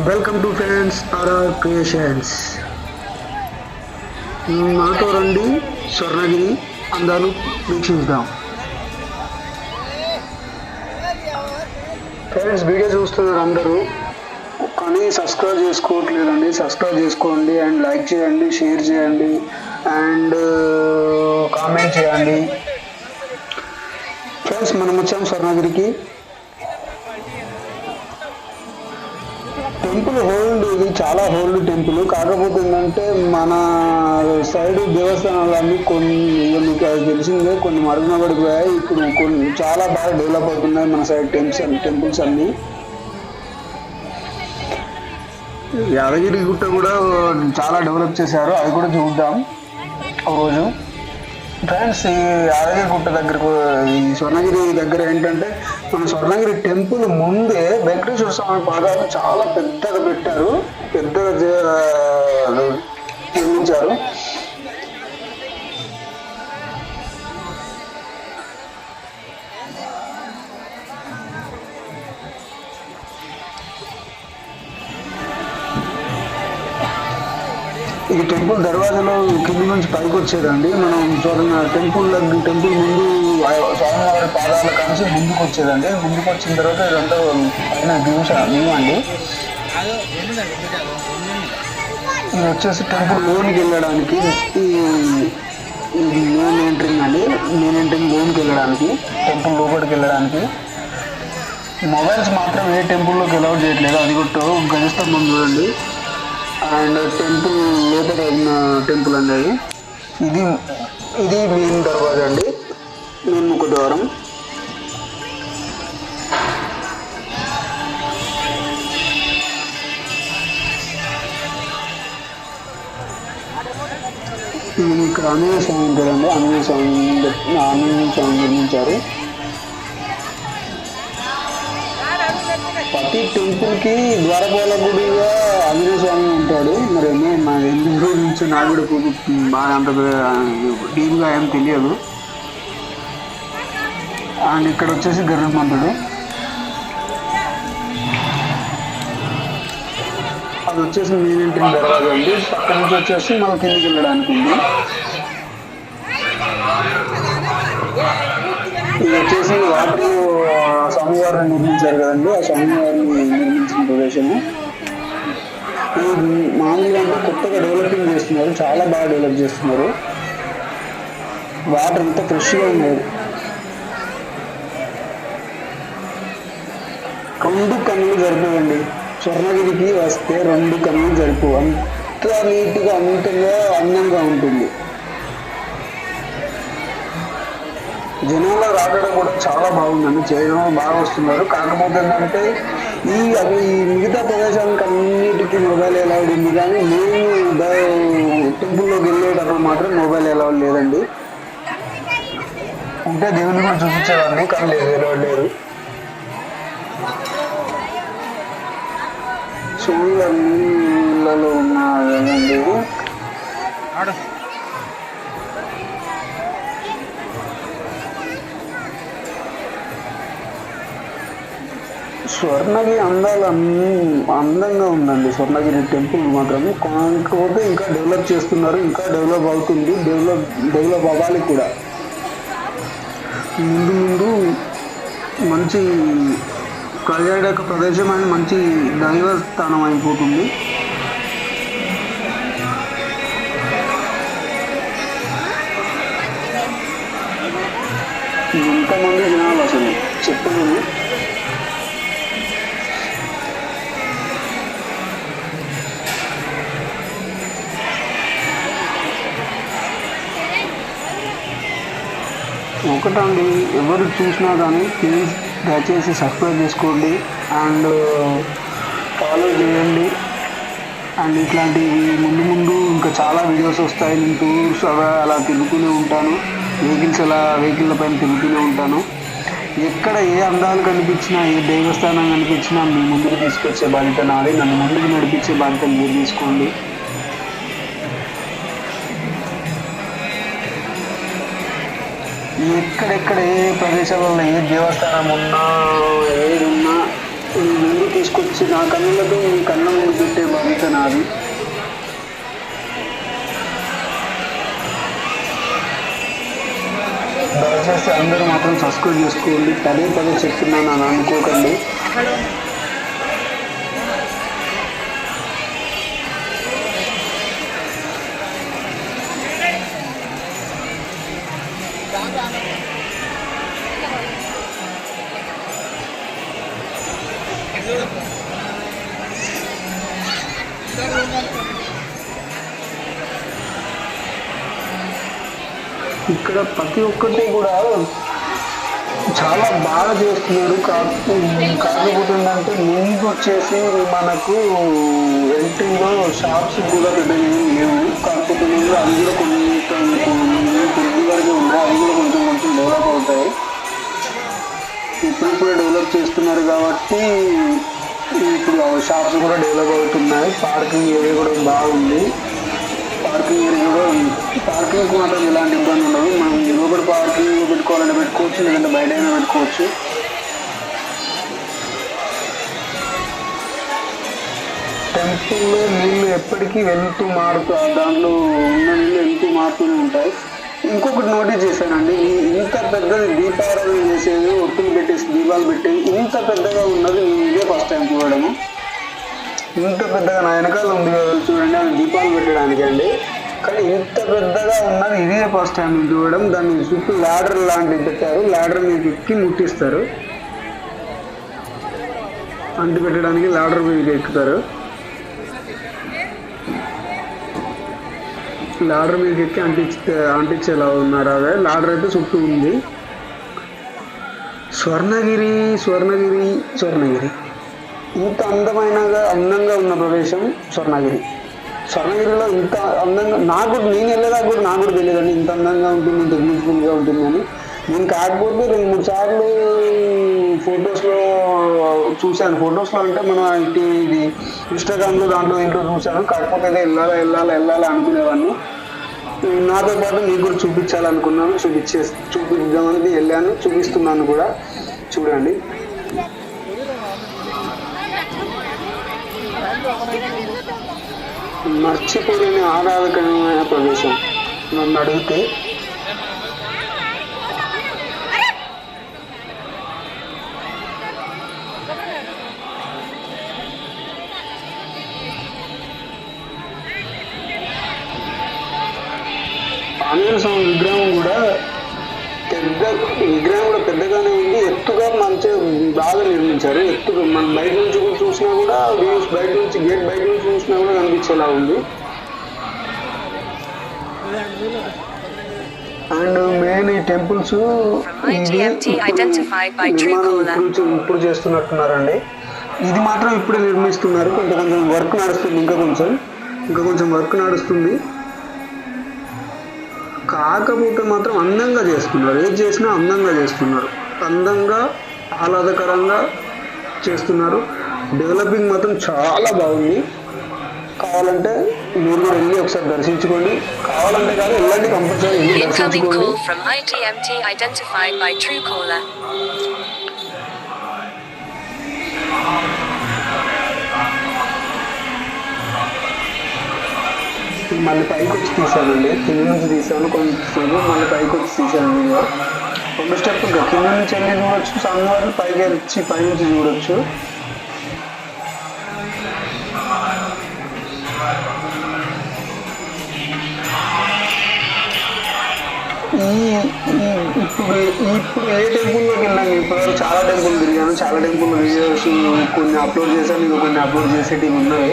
Welcome to friends RR creations. నాతో రండి, స్వర్ణగిరి అందాలు వీక్షిద్దాం. ఫ్రెండ్స్, వీడియో చూస్తున్నారు అందరూ, కానీ సబ్స్క్రైబ్ చేసుకోవట్లేదండి. సబ్స్క్రైబ్ చేసుకోండి అండ్ లైక్ చేయండి, షేర్ చేయండి అండ్ కామెంట్ చేయండి. ఫ్రెండ్స్, మనం వచ్చాం స్వర్ణగిరికి. టెంపుల్ హోల్డ్, ఇది చాలా హోల్డ్ టెంపుల్. కాకపోతే ఏంటంటే మన సైడ్ దేవస్థానాలన్నీ కొన్ని మీకు తెలిసిందే, కొన్ని మరుగున పడిపోయాయి. ఇప్పుడు కొన్ని చాలా బాగా డెవలప్ అవుతున్నాయి మన సైడ్ టెంపుల్స్ అన్నీ. యాదగిరి గుట్ట కూడా చాలా డెవలప్ చేశారు, అది కూడా చూద్దాం రోజు. ఫ్రెండ్స్, ఈ యాదగిరి గుట్ట దగ్గరకు, ఈ స్వర్ణగిరి దగ్గర ఏంటంటే మన స్వర్ణగిరి టెంపుల్ ముందే వెంకటేశ్వర స్వామి పాదాలు చాలా పెద్దగా పెట్టారు, పెద్దగా నిర్మించారు. ఈ టెంపుల్ దర్వాజాలో కింది నుంచి పైకి వచ్చేదండి. మనం చూడండి, టెంపుల్ ముందు స్వామివారి పాదాల కలిసి ముందుకు వచ్చేదండి. ముందుకు వచ్చిన తర్వాత ఇదంతా పైన వ్యూ అండి. ఇది వచ్చేసి టెంపుల్ లోనికి వెళ్ళడానికి ఇది మెయిన్ ఎంట్రింగ్ అండి. మెయిన్ ఎంట్రింగ్ లోనికి వెళ్ళడానికి, టెంపుల్ లోపలికి వెళ్ళడానికి. మొబైల్స్ మాత్రం ఏ టెంపుల్లోకి అలౌట్ చేయట్లేదు. అది కూడా గజస్తంభం చూడండి. అండ్ టెంపుల్ లోపల ఉన్న టెంపుల్ అనేది ఇది మెయిన్ దర్వాజా అండి, మెయిన్ ముఖద్వారం. ఇక్కడ ఆంజనేయ స్వామి ఉంటాడండి. ఆంజనేయ స్వామి నిర్మించారు. ప్రతి టెంపుల్కి ద్వారపాలకుడిగా ఆంజనేయ స్వామి ఉంటాడు. మరి మా ఎందుకు గురించి నాకు కూడా బాగా అంత డీప్గా ఏం తెలియదు. అండ్ ఇక్కడ వచ్చేసి గరుడమంతుడు, అది వచ్చేసి మెయిన్ ఎంట్రీ దర్వాజా అండి. పక్క నుంచి వచ్చేసి మన కిందికి వెళ్ళడానికి ఉంది. ఇది వచ్చేసి వాటర్ స్వామివారిని నిర్మించారు కదండి, ఆ స్వామివారిని నిర్మించిన ప్రదేశము. ఇది మామూలుగా అంటే కొత్తగా డెవలపింగ్ చేస్తున్నారు, చాలా బాగా డెవలప్ చేస్తున్నారు. వాటర్ అంతా ఫ్రెష్గా ఉన్నాయి. 2 కన్నులు సరిపోవండి. స్వర్ణగిరికి వస్తే 2 కన్నులు సరిపోవు. అంత నీట్గా, అంతగా అందంగా ఉంటుంది. జనాల రాకడ కూడా చాలా బాగుందండి, జనం బాగా వస్తున్నారు. కాకపోతే ఏంటంటే ఈ మిగతా ప్రదేశానికి అన్నిటికీ మొబైల్ అలౌడ్ ఉంది, కానీ మెయిన్ టెంపుల్లోకి వెళ్ళేటప్పుడు మాత్రం మొబైల్ అలౌడ్ లేదండి. ఉంటే దేవుని కూడా చూపించేవాడిని, కానీ లేదు, అలౌడ్ లేదు. నీళ్ళలో ఉన్నాయండి. స్వర్ణగిరి అందంగా ఉందండి. స్వర్ణగిరి టెంపుల్ మాత్రం, కాకపోతే ఇంకా డెవలప్ చేస్తున్నారు, ఇంకా డెవలప్ అవుతుంది, డెవలప్ అవ్వాలి కూడా. ముందు మంచి పర్యాటక ప్రదేశం అని మంచి దైవస్థానం అయిపోతుంది. ఎంతమంది జనాలు అసలు చెప్పలేదు. ఒకటండి, ఎవరు చూసినా కానీ ప్లీజ్ దయచేసి సబ్స్క్రైబ్ చేసుకోండి అండ్ ఫాలో చేయండి. అండ్ ఇట్లాంటివి ముందు ఇంకా చాలా వీడియోస్ వస్తాయి. నేను టూర్స్ అలా తిరుగుతూనే ఉంటాను, వెహికల్ల పైన తిరుగుతూనే ఉంటాను. ఎక్కడ ఏ అందాలు కనిపించినా, ఏ దేవస్థానం కనిపించినా మీ ముందుకు తీసుకొచ్చే బాధ్యత నాది. నన్ను ముందుకు నడిపించే బాధ్యత మీరు తీసుకోండి. ఎక్కడెక్కడ ఏ ప్రదేశాలలో ఏ దేవస్థానం ఉన్నా, ఏది ఉన్నా మీ ముందు తీసుకొచ్చి నా కన్నులతో మీ కళ్ళ ముందు పెట్టే బాధ్యత నాది. దయచేసి అందరూ మాత్రం సబ్స్క్రైబ్ చేసుకోండి. పదే పదే చెప్తున్నాను అని అనుకోకండి. ఇక్కడ ప్రతి ఒక్కటి కూడా చాలా బాగా చేస్తున్నారు. కాకపోతే ఏంటంటే ముందు వచ్చేసి మనకు ఎంట్రీలో షాప్స్ కూడా పెద్దగా ఏం లేవు. కాకపోతే ముందు అవి కూడా కొన్ని వరకు ఉన్నాయి. అవి కూడా కొంచెం కొంచెం డెవలప్ అవుతాయి. ఇప్పుడిప్పుడే డెవలప్ చేస్తున్నారు కాబట్టి ఇప్పుడు షాప్స్ కూడా డెవలప్ అవుతున్నాయి. పార్కింగ్ ఏరియా కూడా బాగుంది. పార్కింగ్ ఏరియా కూడా పార్కింగ్కి మాత్రం ఎలాంటి ఇబ్బంది ఉండదు. మనం లోపల పార్కింగ్ పెట్టుకోవాలంటే పెట్టుకోవచ్చు, లేదంటే బయట అయినా పెట్టుకోవచ్చు. టెంపుల్లో నీళ్ళు ఎప్పటికీ వెళ్తూ మారుతూ దాంట్లో ఉన్న నీళ్ళు వెళ్తూ మారుతూనే ఉంటాయి. ఇంకొకటి నోటీస్ చేశానండి, ఇంత పెద్దది దీపారాధన చేసేది, ఒత్తులు పెట్టేసి దీపాలు పెట్టేది ఇంత పెద్దగా ఉన్నది ఇదే ఫస్ట్ టైం చూడడము. ఇంత పెద్దగా నా వెనకాల ఉంది కదా చూడండి, అది దీపాలు పెట్టడానికి అండి. కానీ ఇంత పెద్దగా ఉన్నది ఇదే ఫస్ట్ టైం చూడడం. దాన్ని చుట్టూ ల్యాడర్ లాంటివి పెట్టారు. ల్యాడర్ మీకు ఎక్కి ముట్టిస్తారు. అంటి పెట్టడానికి ల్యాడర్ మీకు ఎక్కుతారు. లాడర్ మీకు ఎక్కి అంటించేలా ఉన్నారు. అదే లాడర్ అయితే చుట్టూ ఉంది. స్వర్ణగిరి స్వర్ణగిరి స్వర్ణగిరి ఇంత అందంగా ఉన్న ప్రదేశం స్వర్ణగిరి. స్వర్ణగిరిలో ఇంత అందంగా నేను వెళ్ళేదాకా కూడా నాకు కూడా తెలియదండి ఇంత అందంగా ఉంటుంది, ఇంత బ్యూటిఫుల్గా ఉంటుందని. నేను కాకపోతే 2-3 సార్లు ఫొటోస్లో చూశాను. ఫొటోస్లో అంటే మనం ఇది ఇన్స్టాగ్రామ్లో దాంట్లో చూశాను. కాకపోతే అయితే వెళ్ళాలి అనుకునేవాడిని. నాతో పాటు మీకు కూడా చూపించాలనుకున్నాను. చూపిద్దామని వెళ్ళాను, చూపిస్తున్నాను కూడా. చూడండి, మర్చిపోలేని ఆహ్లాదకరమైన ప్రదేశం నన్ను అడిగితే. ఆంజనేయ స్వామి విగ్రహం కూడా పెద్దగానే ఉంది. ఎత్తుగా మంచిగా బాగా నిర్మించారు. ఎత్తుగా మనం బయట నుంచి కూడా చూసినా కూడా వ్యూస్ బయట నుంచి గేట్ బయట నుంచి చూసినా కూడా కనిపించేలా ఉంది. అండ్ మెయిన్ ఈ టెంపుల్స్ ఇప్పుడు చేస్తున్నట్టున్నారండి. ఇది మాత్రం ఇప్పుడే నిర్మిస్తున్నారు. కొంచెం వర్క్ నడుస్తుంది. ఇంకా కొంచెం వర్క్ నడుస్తుంది. కాకపోతే మాత్రం అందంగా చేస్తున్నారు. ఏది చేసినా అందంగా చేస్తున్నారు. అందంగా ఆహ్లాదకరంగా చేస్తున్నారు. డెవలపింగ్ మాత్రం చాలా బాగుంది. కావాలంటే మీరు కూడా వెళ్ళి ఒకసారి దర్శించుకోండి. కావాలంటే కాదు, వెళ్ళండి, కంపల్సరీ వెళ్ళి దర్శించుకోండి. మళ్ళీ పైకి వచ్చి తీసానండి. కింద నుంచి తీసాను కొంచెం, మళ్ళీ పైకి వచ్చి తీసాను. వీడియో 2 స్టెప్ ఇంకా కింద నుంచి వెళ్ళి చూడొచ్చు, స్వామివారిని పైకి వచ్చి పైనుంచి చూడొచ్చు. ఇప్పుడు ఏ టెంపుల్లోకి వెళ్ళాను, ఇప్పుడు చాలా టెంపుల్ తిరిగాను. చాలా టెంపుల్ వీడియోస్ కొన్ని అప్లోడ్ చేశాను, ఇంకా కొన్ని అప్లోడ్ చేసేటివి ఉన్నాయి.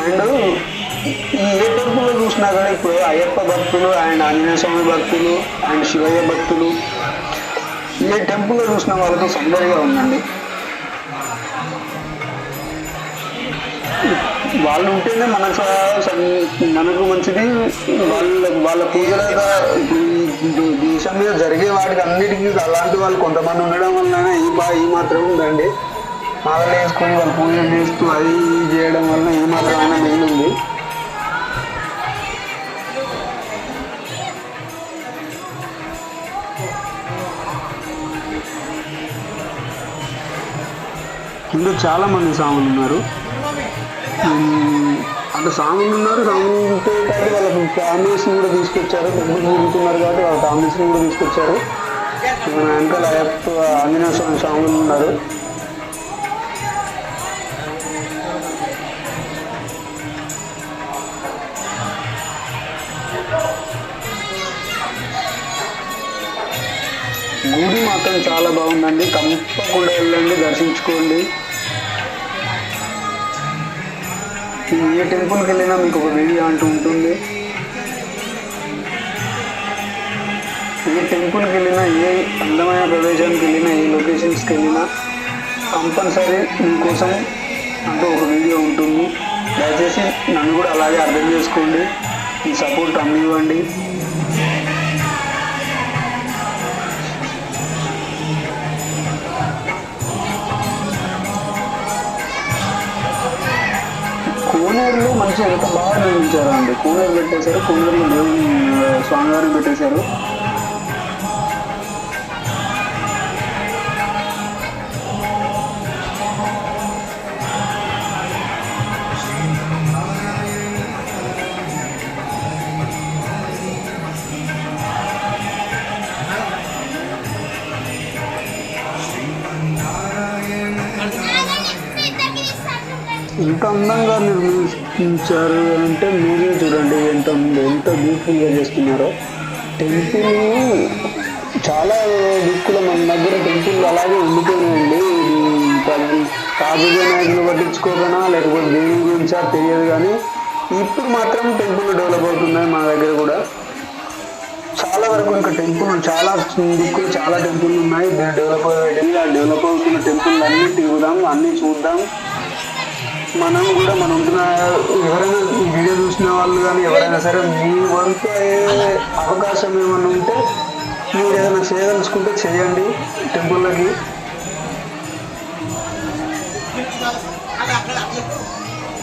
అండ్ ఏ టెంపుల్లో చూసినా కూడా ఇప్పుడు అయ్యప్ప భక్తులు అండ్ ఆంజనేయ స్వామి భక్తులు అండ్ శివయ్య భక్తులు ఏ టెంపుల్లో చూసిన వాళ్ళతో సందడిగా ఉందండి. వాళ్ళు ఉంటేనే మనకు మంచిది. వాళ్ళ పూజలుగా దేశం మీద జరిగే వాటికి అన్నిటికీ అలాంటి వాళ్ళు కొంతమంది ఉండడం వల్ల ఈ మాత్రం ఉందండి. మాలలు వేసుకొని వాళ్ళు పూజలు చేస్తూ అది చేయడం వల్ల ఏ మాత్రం అయినా మిగిలింది. కింద చాలామంది స్వాములు ఉన్నారు. అంటే స్వాములు ఉన్నారు. స్వాములతో పాటు వాళ్ళ ఫ్యామిలీస్ని కూడా తీసుకొచ్చారు. టెంపుల్ తిరుగుతున్నారు కాబట్టి వాళ్ళ ఫ్యామిలీస్ని కూడా తీసుకొచ్చారు. వెనకాల అయ్యప్ప ఆంజనేయ స్వామి స్వాములు ఉన్నారు. గుడి మాత్రం చాలా బాగుందండి. తప్పకుండా వెళ్ళండి, దర్శించుకోండి. ఏ టెంపుల్కి వెళ్ళినా మీకు ఒక వీడియో అంటూ ఉంటుంది. ఏ టెంపుల్కి వెళ్ళినా, ఏ అందమైన ప్రదేశానికి వెళ్ళినా, ఏ లొకేషన్స్కి వెళ్ళినా కంపల్సరీ మీకోసం అంటూ ఒక వీడియో ఉంటుంది. దయచేసి నన్ను కూడా అలాగే అర్థం చేసుకోండి. మీ సపోర్ట్ అందివ్వండి. కోనేరులో మంచిగా ఎంత బాగా నిర్మించారు అండి. కోనేరు పెట్టేశారు, కోనేరులో దేవుని స్వామివారిని పెట్టేశారు. ఇంత అందంగా నిర్మించారు అంటే మీరే చూడండి ఎంత బ్యూటిఫుల్గా చేస్తున్నారో. టెంపుల్ చాలా దిక్కుల మన దగ్గర టెంపుల్ అలాగే ఉండిపోయినాయండి. రాజు వినాయకులు పట్టించుకోకనా లేకపోతే దేని గురించా తెలియదు, కానీ ఇప్పుడు మాత్రం టెంపుల్ డెవలప్ అవుతున్నాయి మన దగ్గర కూడా. చాలా వరకు ఇంకా టెంపుల్ చాలా దిక్కులు చాలా టెంపుల్ ఉన్నాయి. డెవలప్ అవుతున్న టెంపుల్ అన్నీ తిరుగుదాం, అన్నీ చూద్దాం. మనం కూడా ఉంటున్న ఎవరైనా వీడియో చూసిన వాళ్ళు కానీ ఎవరైనా సరే మీ వంతు అవకాశం ఏమైనా ఉంటే మీరు ఏదైనా చేయదలుచుకుంటే చేయండి. టెంపుల్లకి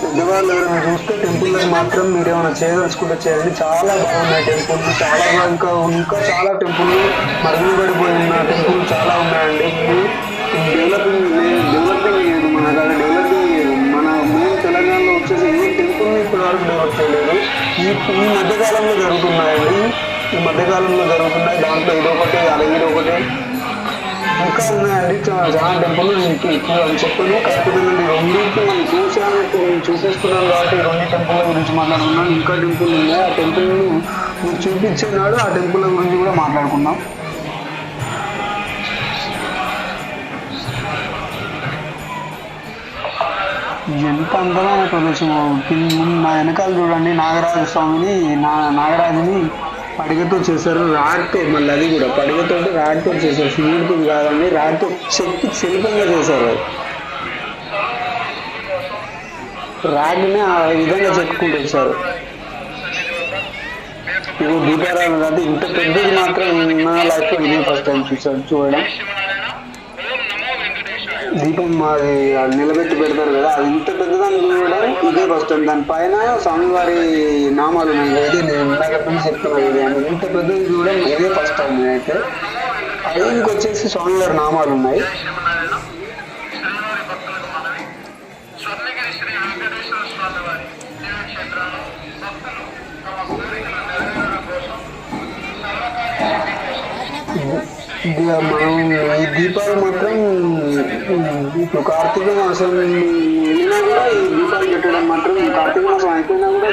పెద్దవాళ్ళు ఎవరైనా చూస్తే టెంపుల్లకి మాత్రం మీరు ఏమైనా చేయదలుచుకుంటే చేయండి. చాలా బాగున్నాయి టెంపుల్. చాలా ఇంకా చాలా టెంపుల్ మరుగుపడిపోయి ఉన్న టెంపుల్ చాలా ఉన్నాయండి. డెవలపింగ్ లేదు మన దగ్గర. డెవలపింగ్ లేదు. మన మెయిన్ తెలంగాణలో వచ్చేసి ఏ టెంపుల్ని ఇప్పటి వరకు డెవలప్ చేయలేదు. ఈ మధ్యకాలంలో జరుగుతున్నాయండి. దాంట్లో ఇదొకటి ఇదొకటి ఇంకా ఉన్నాయండి. చాలా టెంపుల్ ఇప్పుడు అని చెప్పాను. కాకపోతే నేను రెండింటికి మనం చూపిస్తున్నాను కాబట్టి రెండు టెంపుల్ గురించి మాట్లాడుకున్నాను. ఇంకా టెంపుల్ ఉన్నాయి. ఆ టెంపుల్ను మీరు చూపించేనాడు ఆ టెంపుల్ గురించి కూడా మాట్లాడుకుందాం. ఎంత అందమైన ప్రదేశము. నా వెనకాల చూడండి నాగరాజు స్వామిని, నాగరాజుని పడిగతో చేశారు. రాడ్తో, మళ్ళీ అది కూడా పడిగతో రాడ్తో చేశారు. శివుడితో కాదండి, రాడ్తో చెక్కి శిల్పంగా చేశారు. రాడ్ని ఆ విధంగా చెక్కుకుంటూ వచ్చారు. ఇప్పుడు దీపారాధన అంటే ఇంత పెద్దది మాత్రం నా లైఫ్లో ఇదే ఫస్ట్ టైం చూడడం. దీపం అది నిలబెట్టి పెడతారు కదా, అది ఇంత పెద్దదాన్ని చూడడం ఇదే ఫస్ట్ టైం. దానిపైన స్వామివారి నామాలు ఉన్నాయి. అయితే నేను ఇందాక చెప్తున్నాను ఇది అని ఇంత పెద్దది చూడడం ఇదే ఫస్ట్ టైం నేనైతే. ఐదుకి వచ్చేసి స్వామివారి నామాలు ఉన్నాయి. మనం ఈ దీపాలు మాత్రం ఇప్పుడు కార్తీక మాసం వెళ్ళినా కూడా ఈ దీపాలు పెట్టడం మాత్రం, కార్తీక మాసం అయిపోయినా కూడా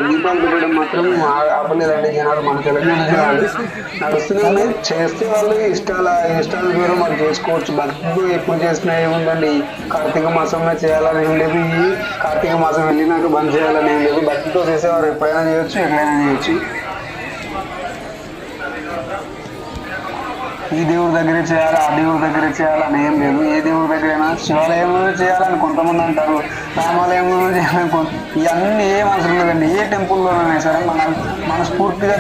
దీపాలు పెట్టడం మాత్రం ఆపలేదండి జనాలు. మన తెలంగాణ జనాలు నడుస్తూనే చేస్తే వాళ్ళు ఇష్టాల ద్వారా మనం చేసుకోవచ్చు. భక్తితో ఎప్పుడు చేసినా ఏముందండి. కార్తీక మాసంలో చేయాలని ఏం లేదు, ఈ కార్తీక మాసం వెళ్ళినాక బంద్ చేయాలని ఏం లేదు. భక్తితో చేసేవారు ఎప్పుడైనా చేయొచ్చు, ఎక్కడైనా చేయొచ్చు. ఈ దేవుడి దగ్గరే చేయాలి, ఆ దేవుడి దగ్గరే చేయాలని ఏం లేదు. ఏ దేవుడి దగ్గరైనా శివాలయంలో చేయాలని కొంతమంది అంటారు, రామాలయంలో చేయాలని ఇవన్నీ ఏం అవసరం లేదండి. ఏ టెంపుల్లోనైనా సరే మనం మనస్ఫూర్తిగా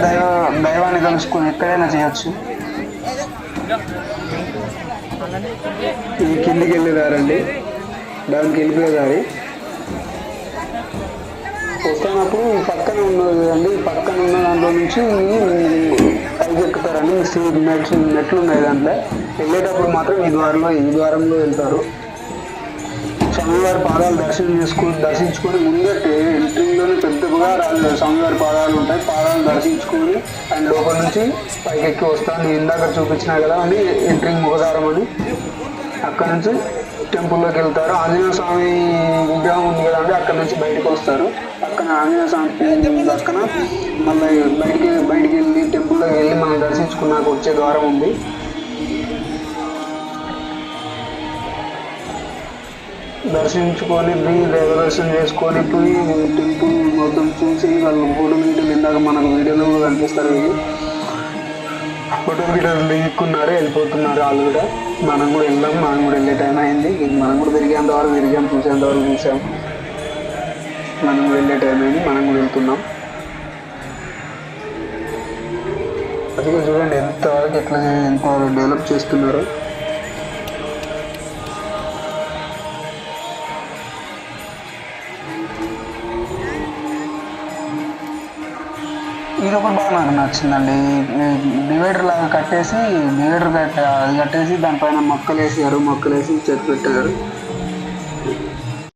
దైవాన్ని కలుసుకొని ఎక్కడైనా చేయొచ్చు. ఈ కిందికి వెళ్ళేదారండి, దానికి వెళ్ళిపోయేదారి. వస్తున్నప్పుడు పక్కన ఉన్నది కదండి, పక్కన ఉన్న దాంట్లో నుంచి పైకి ఎక్కుతారండి. మెట్లు ఉన్నాయి దాంట్లో. వెళ్ళేటప్పుడు మాత్రం ఈ ద్వారంలో వెళ్తారు. స్వామివారి పాదాలు దర్శించుకొని ముందే ఎంట్రీలోనే పెద్దగా స్వామివారి పాదాలు ఉంటాయి. పాదాలు దర్శించుకొని అండ్ లోపల నుంచి పైకెక్కి వస్తాను. ఇందాక చూపించినా కదా అని ఎంట్రింగ్ ముఖదారం అని. అక్కడ నుంచి టెంపుల్లోకి వెళ్తారు. ఆంజనేయ స్వామి విగ్రహం ఉంది కదండి, అక్కడ నుంచి బయటకు వస్తారు. పక్కన ఆంజనేయ స్వామి పక్కన మళ్ళీ బయటికి వెళ్ళి టెంపుల్లోకి వెళ్ళి మనం దర్శించుకున్నాక వచ్చే ద్వారం ఉంది. దర్శించుకొని దర్శనం చేసుకొని పోయి టెంపుల్ మొత్తం చూసి వాళ్ళు ఫోటోలు గీటలు ఇందాక మనకు వీడియోలో కూడా కనిపిస్తారు. ఫోటోలు గీటలు దిగుకున్నారు, వెళ్ళిపోతున్నారు వాళ్ళు కూడా. మనం కూడా వెళ్దాం, మనం కూడా వెళ్ళే టైం అయింది. మనం కూడా తిరిగేంత వరకు తిరిగాం, చూసేంత వరకు చూసాం. మనం కూడా వెళ్ళే టైం అయింది, మనం కూడా వెళ్తున్నాం. అది చూడండి ఎంతవరకు ఎంత డెవలప్ చేస్తున్నారో. ఇది ఒకటి బాగా నాకు నచ్చిందండి. డివైడర్ లాగా కట్టేసి అది కట్టేసి దానిపైన మొక్కలు వేసారు, మొక్కలు వేసి చెట్టు పెట్టారు.